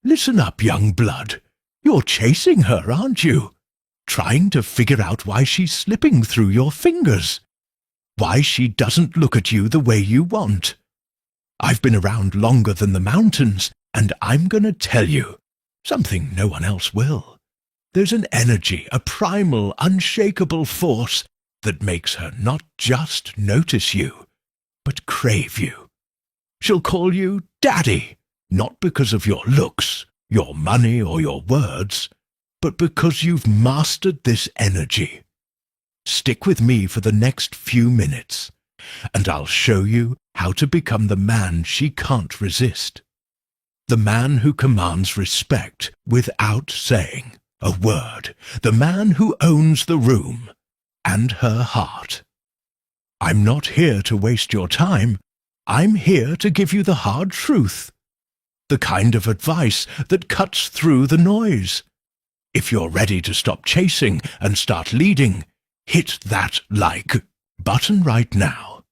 Listen up, young blood. You're chasing her, aren't you? Trying to figure out why she's slipping through your fingers. Why she doesn't look at you the way you want. I've been around longer than the mountains, and I'm going to tell you something no one else will. There's an energy, a primal, unshakable force that makes her not just notice you, but crave you. She'll call you Daddy, not because of your looks, your money, or your words, but because you've mastered this energy. Stick with me for the next few minutes, and I'll show you how to become the man she can't resist. The man who commands respect without saying a word. The man who owns the room and her heart. I'm not here to waste your time. I'm here to give you the hard truth. The kind of advice that cuts through the noise. If you're ready to stop chasing and start leading, hit that like button right now.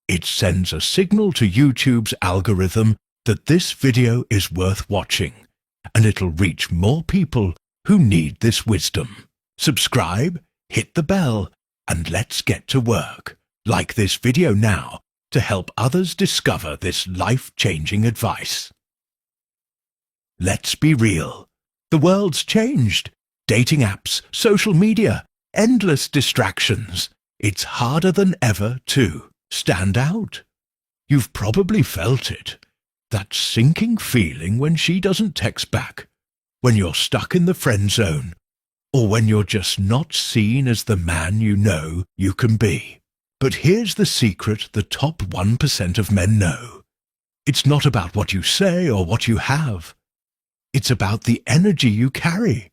It sends a signal to YouTube's algorithm that this video is worth watching, and it'll reach more people who need this wisdom. Subscribe, hit the bell, and let's get to work. Like this video now to help others discover this life-changing advice. Let's be real. The world's changed. Dating apps, social media, endless distractions. It's harder than ever to stand out. You've probably felt it. That sinking feeling when she doesn't text back, when you're stuck in the friend zone, or when you're just not seen as the man you know you can be. But here's the secret the top 1% of men know. It's not about what you say or what you have. It's about the energy you carry.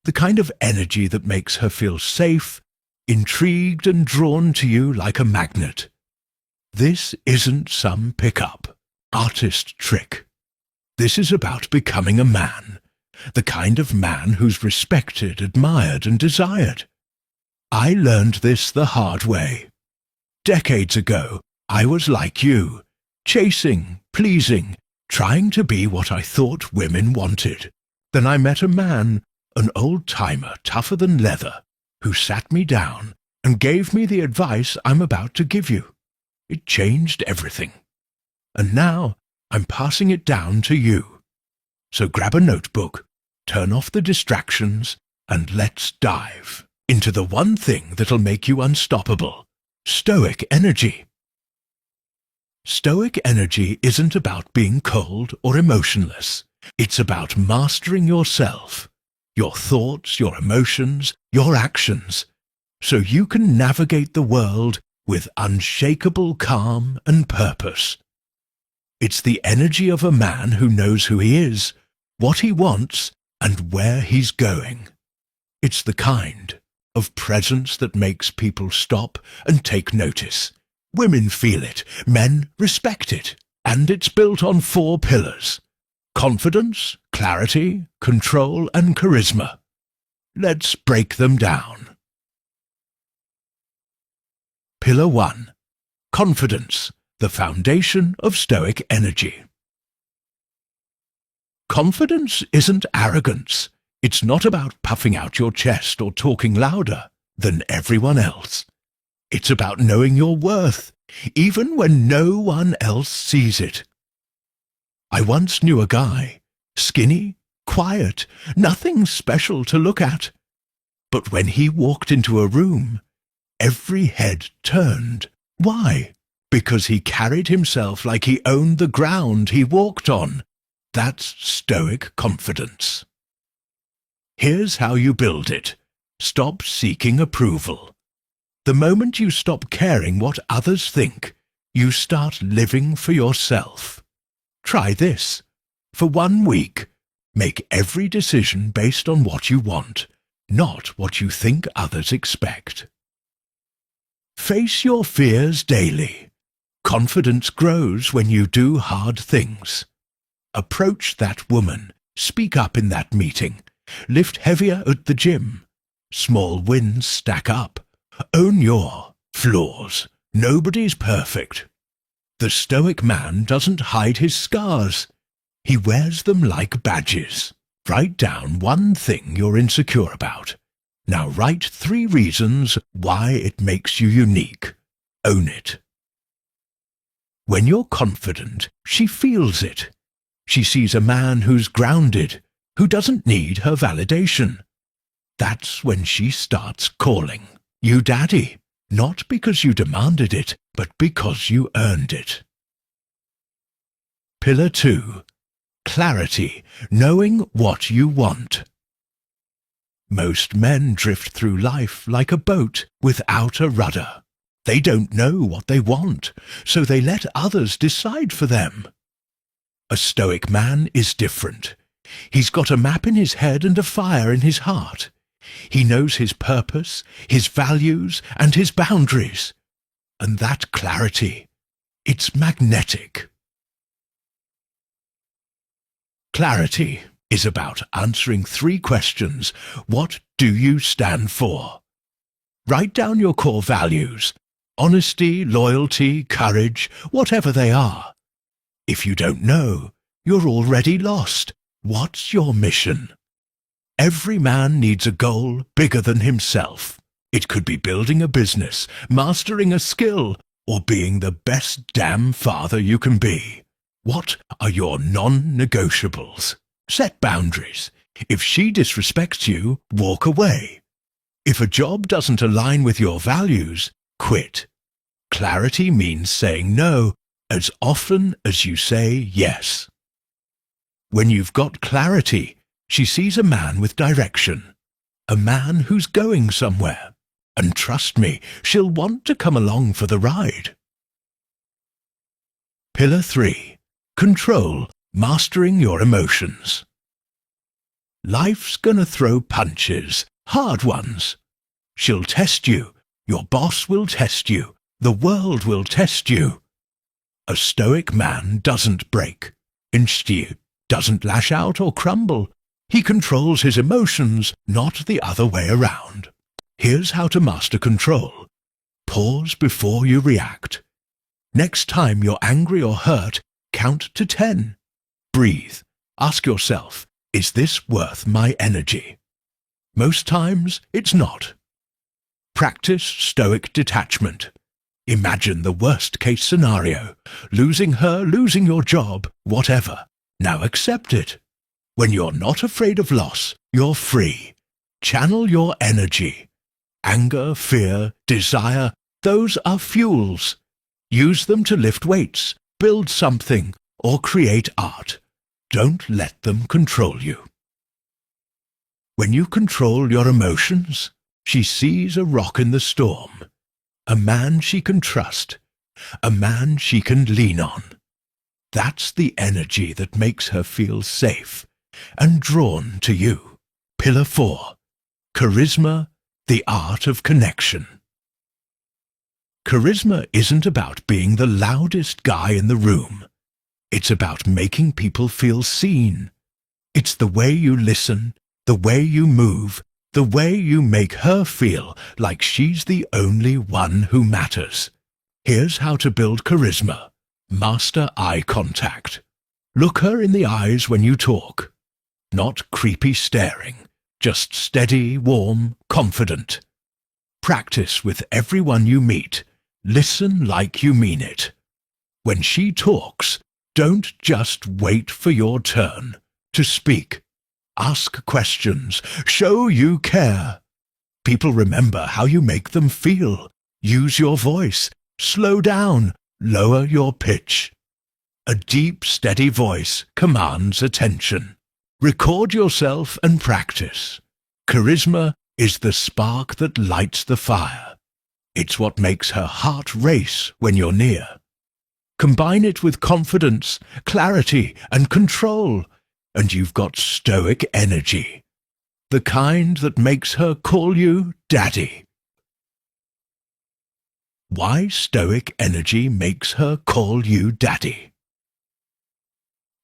The kind of energy that makes her feel safe, intrigued and drawn to you like a magnet. This isn't some pick-up, artist trick. This is about becoming a man, the kind of man who's respected, admired and desired. I learned this the hard way. Decades ago, I was like you, chasing, pleasing, trying to be what I thought women wanted. Then I met a man, an old-timer tougher than leather, who sat me down and gave me the advice I'm about to give you. It changed everything. And now I'm passing it down to you. So grab a notebook, turn off the distractions, and let's dive into the one thing that'll make you unstoppable. Stoic energy. Stoic energy isn't about being cold or emotionless. It's about mastering yourself, your thoughts, your emotions, your actions, so you can navigate the world with unshakable calm and purpose. It's the energy of a man who knows who he is, what he wants, and where he's going. It's the kind of presence that makes people stop and take notice. Women feel it, men respect it, and it's built on 4 pillars: confidence, clarity, control, and charisma. Let's break them down. Pillar 1. Confidence, the foundation of Stoic energy. Confidence isn't arrogance. It's not about puffing out your chest or talking louder than everyone else. It's about knowing your worth, even when no one else sees it. I once knew a guy, skinny, quiet, nothing special to look at. But when he walked into a room, every head turned. Why? Because he carried himself like he owned the ground he walked on. That's Stoic confidence. Here's how you build it. Stop seeking approval. The moment you stop caring what others think, you start living for yourself. Try this. For 1 week, make every decision based on what you want, not what you think others expect. Face your fears daily. Confidence grows when you do hard things. Approach that woman. Speak up in that meeting. Lift heavier at the gym. Small wins stack up. Own your flaws. Nobody's perfect. The Stoic man doesn't hide his scars. He wears them like badges. Write down one thing you're insecure about. Now write 3 reasons why it makes you unique. Own it. When you're confident, she feels it. She sees a man who's grounded, who doesn't need her validation. That's when she starts calling you daddy, not because you demanded it, but because you earned it. Pillar 2. Clarity, knowing what you want. Most men drift through life like a boat without a rudder. They don't know what they want, so they let others decide for them. A Stoic man is different. He's got a map in his head and a fire in his heart. He knows his purpose, his values, and his boundaries. And that clarity, it's magnetic. Clarity is about answering 3 questions. What do you stand for? Write down your core values: honesty, loyalty, courage, whatever they are. If you don't know, you're already lost. What's your mission? Every man needs a goal bigger than himself. It could be building a business, mastering a skill, or being the best damn father you can be. What are your non-negotiables? Set boundaries. If she disrespects you, walk away. If a job doesn't align with your values, quit. Clarity means saying no as often as you say yes. When you've got clarity, she sees a man with direction, a man who's going somewhere, and trust me, she'll want to come along for the ride. Pillar 3. Control, mastering your emotions. Life's gonna throw punches, hard ones. She'll test you, your boss will test you, the world will test you. A Stoic man doesn't break, instead doesn't lash out or crumble. He controls his emotions, not the other way around. Here's how to master control. Pause before you react. Next time you're angry or hurt, count to 10. Breathe. Ask yourself, is this worth my energy? Most times, it's not. Practice Stoic detachment. Imagine the worst-case scenario. Losing her, losing your job, whatever. Now accept it. When you're not afraid of loss, you're free. Channel your energy. Anger, fear, desire, those are fuels. Use them to lift weights, build something, or create art. Don't let them control you. When you control your emotions, she sees a rock in the storm, a man she can trust, a man she can lean on. That's the energy that makes her feel safe and drawn to you. Pillar 4. Charisma, the art of connection. Charisma isn't about being the loudest guy in the room. It's about making people feel seen. It's the way you listen, the way you move, the way you make her feel like she's the only one who matters. Here's how to build charisma. Master eye contact. Look her in the eyes when you talk. Not creepy staring, just steady, warm, confident. Practice with everyone you meet. Listen like you mean it. When she talks, don't just wait for your turn to speak. Ask questions. Show you care. People remember how you make them feel. Use your voice. Slow down. Lower your pitch. A deep, steady voice commands attention. Record yourself and practice. Charisma is the spark that lights the fire. It's what makes her heart race when you're near. Combine it with confidence, clarity, and control, and you've got Stoic energy. The kind that makes her call you Daddy. Why Stoic energy makes her call you Daddy.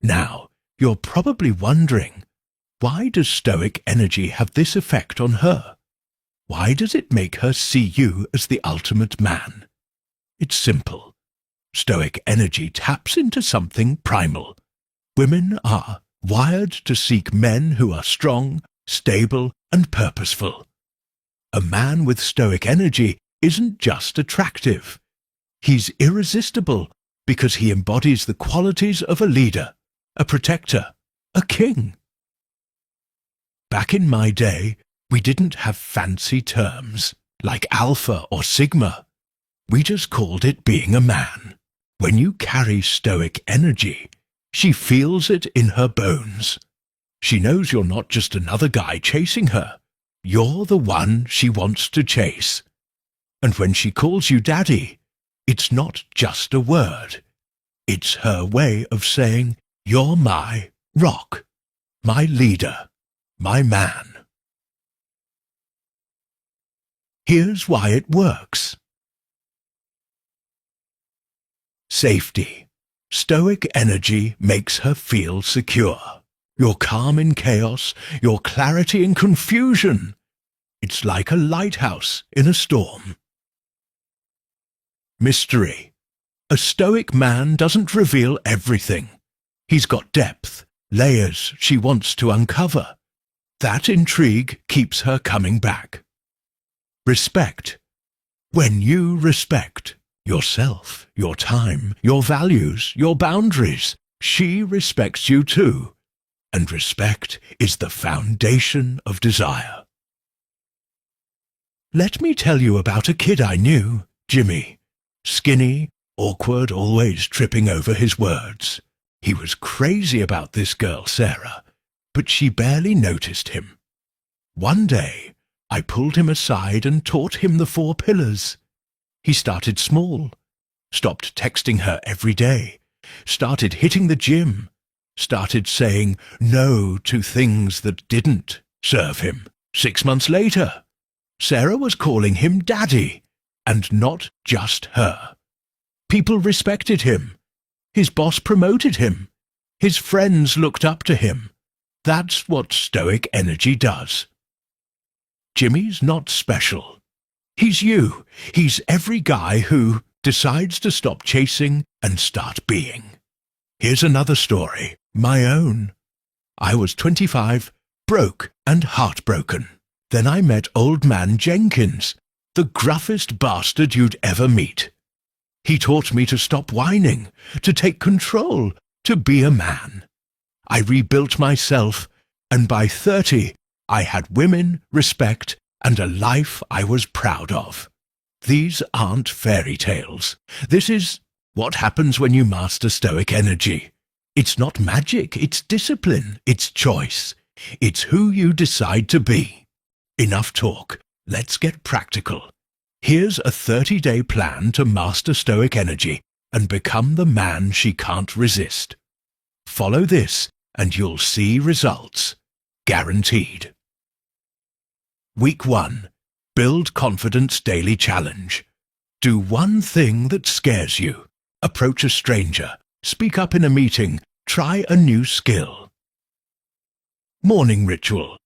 Now, you're probably wondering, why does Stoic energy have this effect on her? Why does it make her see you as the ultimate man? It's simple. Stoic energy taps into something primal. Women are wired to seek men who are strong, stable, and purposeful. A man with Stoic energy isn't just attractive. He's irresistible because he embodies the qualities of a leader, a protector, a king. Back in my day, we didn't have fancy terms like alpha or sigma. We just called it being a man. When you carry Stoic energy, she feels it in her bones. She knows you're not just another guy chasing her. You're the one she wants to chase. And when she calls you daddy, it's not just a word. It's her way of saying, you're my rock, my leader, my man. Here's why it works. Safety. Stoic energy makes her feel secure. You're calm in chaos, your clarity in confusion. It's like a lighthouse in a storm. Mystery. A Stoic man doesn't reveal everything. He's got depth, layers she wants to uncover. That intrigue keeps her coming back. Respect. When you respect yourself, your time, your values, your boundaries, she respects you too. And respect is the foundation of desire. Let me tell you about a kid I knew, Jimmy. Skinny, awkward, always tripping over his words. He was crazy about this girl, Sarah, but she barely noticed him. One day, I pulled him aside and taught him the 4 pillars. He started small, stopped texting her every day, started hitting the gym, started saying no to things that didn't serve him. 6 months later, Sarah was calling him daddy, and not just her. People respected him. His boss promoted him. His friends looked up to him. That's what Stoic energy does. Jimmy's not special. He's you. He's every guy who decides to stop chasing and start being. Here's another story, my own. I was 25, broke and heartbroken. Then I met old man Jenkins, the gruffest bastard you'd ever meet. He taught me to stop whining, to take control, to be a man. I rebuilt myself, and by 30, I had women, respect, and a life I was proud of. These aren't fairy tales. This is what happens when you master Stoic energy. It's not magic, it's discipline, it's choice. It's who you decide to be. Enough talk. Let's get practical. Here's a 30-day plan to master Stoic energy and become the man she can't resist. Follow this and you'll see results. Guaranteed. Week 1. Build Confidence Daily Challenge. Do one thing that scares you. Approach a stranger. Speak up in a meeting. Try a new skill. Morning Ritual.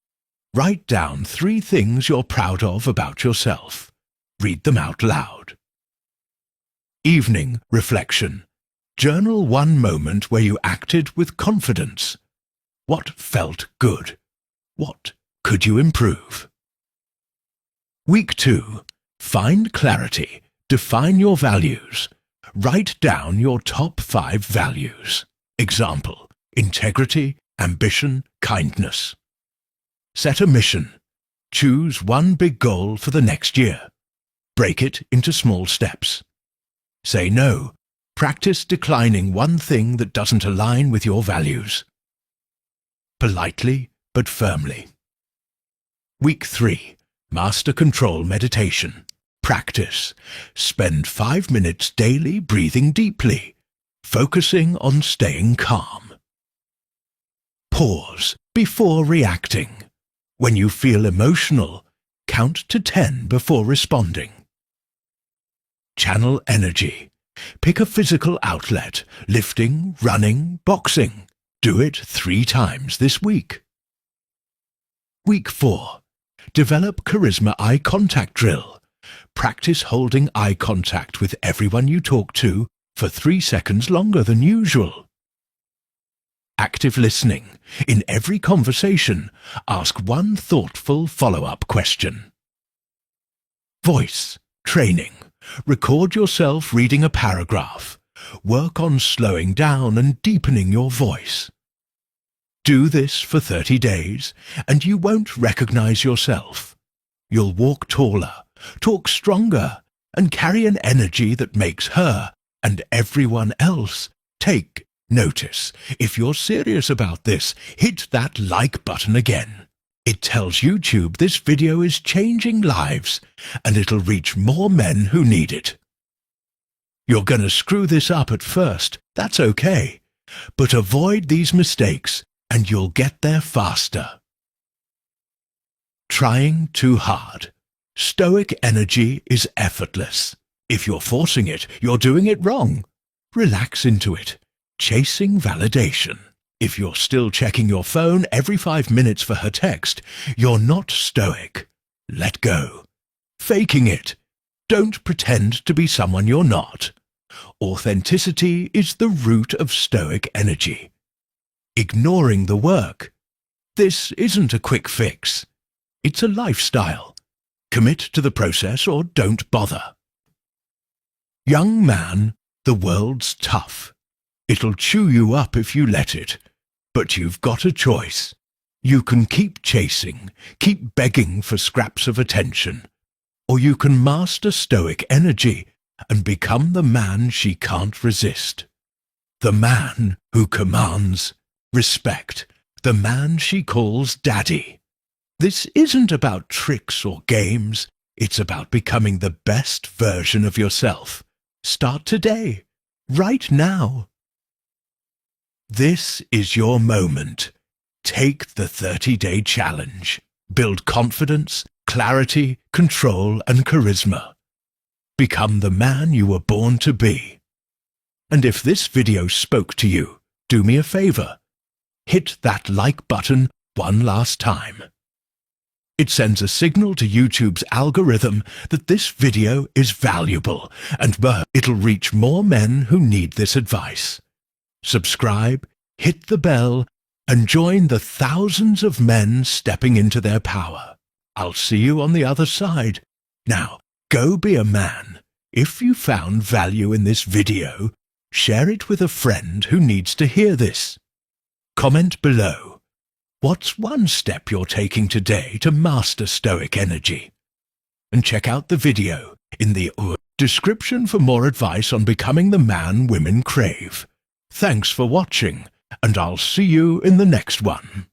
Write down 3 things you're proud of about yourself. Read them out loud. Evening Reflection. Journal one moment where you acted with confidence. What felt good? What could you improve? Week 2. Find clarity. Define your values. Write down your top 5 values. Example: integrity, ambition, kindness. Set a mission. Choose one big goal for the next year. Break it into small steps. Say no. Practice declining one thing that doesn't align with your values. Politely but firmly. Week 3. Master Control Meditation. Practice. Spend 5 minutes daily breathing deeply, focusing on staying calm. Pause before reacting. When you feel emotional, count to 10 before responding. Channel energy. Pick a physical outlet, lifting, running, boxing. Do it 3 times this week. Week 4. Develop Charisma Eye Contact Drill. Practice holding eye contact with everyone you talk to for 3 seconds longer than usual. Active listening. In every conversation, ask one thoughtful follow-up question. Voice training. Record yourself reading a paragraph. Work on slowing down and deepening your voice. Do this for 30 days, and you won't recognize yourself. You'll walk taller, talk stronger, and carry an energy that makes her and everyone else take notice. If you're serious about this, hit that like button again. It tells YouTube this video is changing lives, and it'll reach more men who need it. You're gonna screw this up at first, that's okay, but avoid these mistakes and you'll get there faster. Trying too hard. Stoic energy is effortless. If you're forcing it, you're doing it wrong. Relax into it. Chasing validation. If you're still checking your phone every 5 minutes for her text, you're not stoic. Let go. Faking it. Don't pretend to be someone you're not. Authenticity is the root of stoic energy. Ignoring the work. This isn't a quick fix. It's a lifestyle. Commit to the process or don't bother. Young man, the world's tough. It'll chew you up if you let it. But you've got a choice. You can keep chasing, keep begging for scraps of attention. Or you can master stoic energy and become the man she can't resist. The man who commands respect. The man she calls daddy. This isn't about tricks or games. It's about becoming the best version of yourself. Start today, right now. This is your moment. Take the 30-day challenge. Build confidence, clarity, control, and charisma. Become the man you were born to be. And if this video spoke to you, do me a favor. Hit that like button one last time. It sends a signal to YouTube's algorithm that this video is valuable, and it'll reach more men who need this advice. Subscribe, hit the bell, and join the thousands of men stepping into their power. I'll see you on the other side. Now, go be a man. If you found value in this video, share it with a friend who needs to hear this. Comment below. What's one step you're taking today to master stoic energy? And check out the video in the description for more advice on becoming the man women crave. Thanks for watching, and I'll see you in the next one.